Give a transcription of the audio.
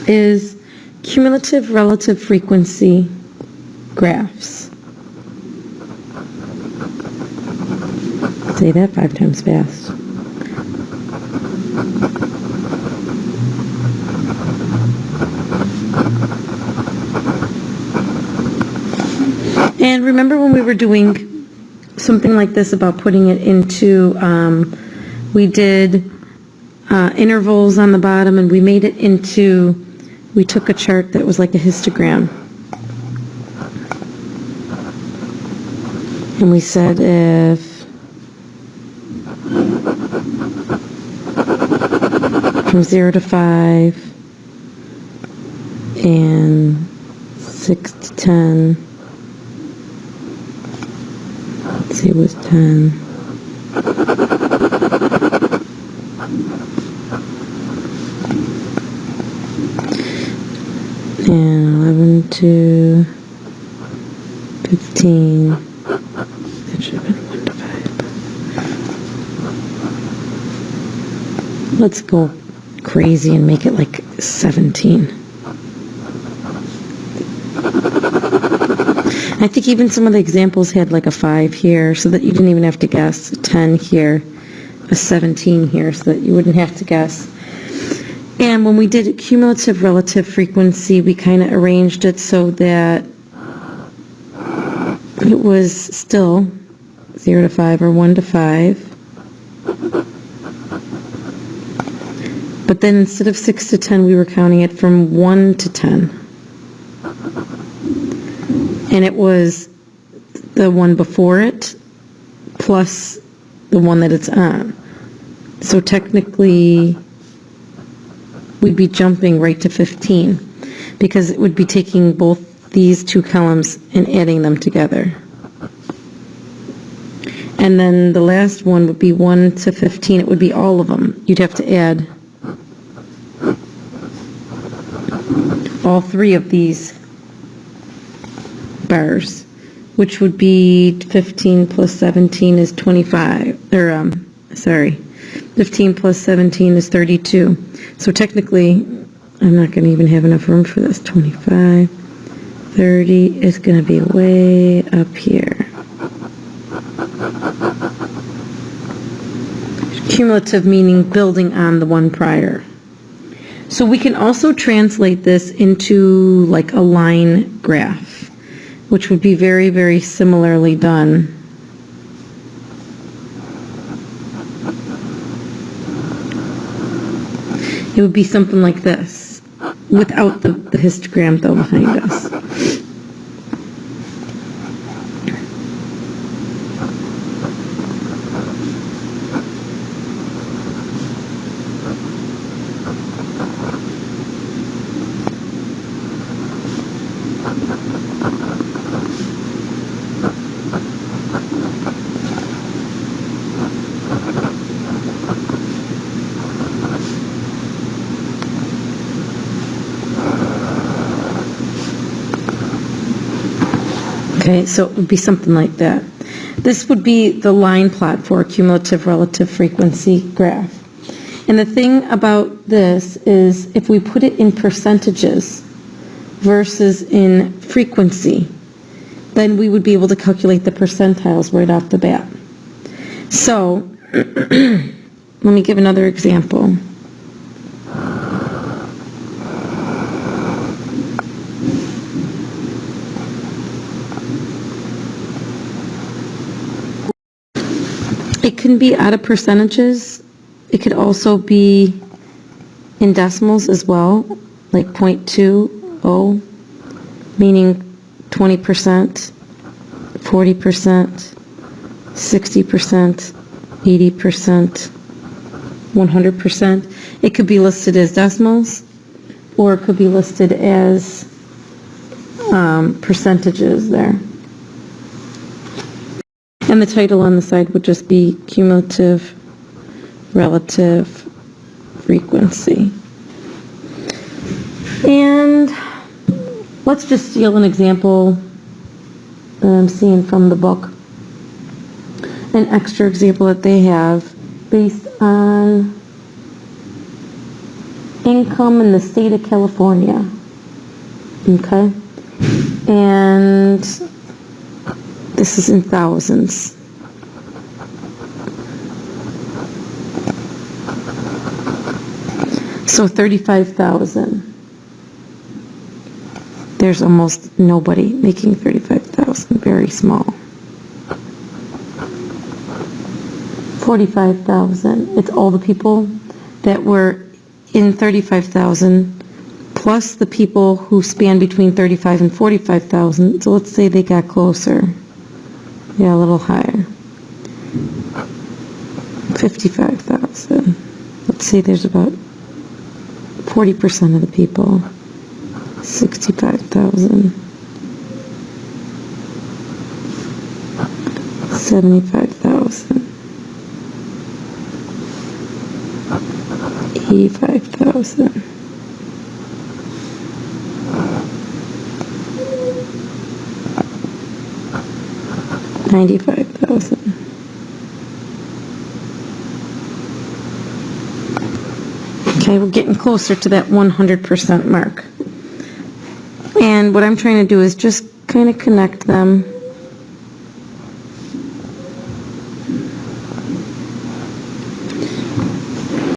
is cumulative relative frequency graphs. Say that 5 times fast. And remember when we were doing something like this about putting it into, we did intervals on the bottom, and we made it into, we took a chart that was like a histogram. And we said if from 0 to 5 and 6 to 10, let's see, it was 10. And 11 to 15. That should have been 1 to 5. Let's go crazy and make it like 17. I think even some of the examples had like a 5 here, so that you didn't even have to guess. A 10 here, a 17 here, so that you wouldn't have to guess. And when we did cumulative relative frequency, we kind of arranged it so that it was still 0 to 5 or 1 to 5. But then instead of 6 to 10, we were counting it from 1 to 10. And it was the one before it plus the one that it's on. So technically, we'd be jumping right to 15 because it would be taking both these two columns and adding them together. And then the last one would be 1 to 15. It would be all of them. You'd have to add all 3 of these bars, which would be 15 plus 17 is 25, or 15 plus 17 is 32. So technically, I'm not going to even have enough room for this. 25, 30 is going to be way up here. Cumulative meaning building on the one prior. So we can also translate this into like a line graph, which would be very, very similarly done. It would be something like this, without the histogram though behind us. Okay, so it would be something like that. This would be the line plot for a cumulative relative frequency graph. And the thing about this is if we put it in percentages versus in frequency, then we would be able to calculate the percentiles right off the bat. So, let me give another example. It can be out of percentages. It could also be in decimals as well, like 0.20, meaning 20%, 40%, 60%, 80%, 100%. It could be listed as decimals, or it could be listed as percentages there. And the title on the side would just be cumulative relative frequency. And let's just steal an example that I'm seeing from the book. An extra example that they have based on income in the state of California. Okay? And this is in thousands. So 35,000. There's almost nobody making 35,000, very small. 45,000, it's all the people that were in 35,000 plus the people who span between 35 and 45,000. So let's say they got closer. Yeah, a little higher. 55,000. Let's say there's about 40% of the people. 65,000. 75,000. 85,000. 95,000. Okay, we're getting closer to that 100% mark. And what I'm trying to do is just kind of connect them.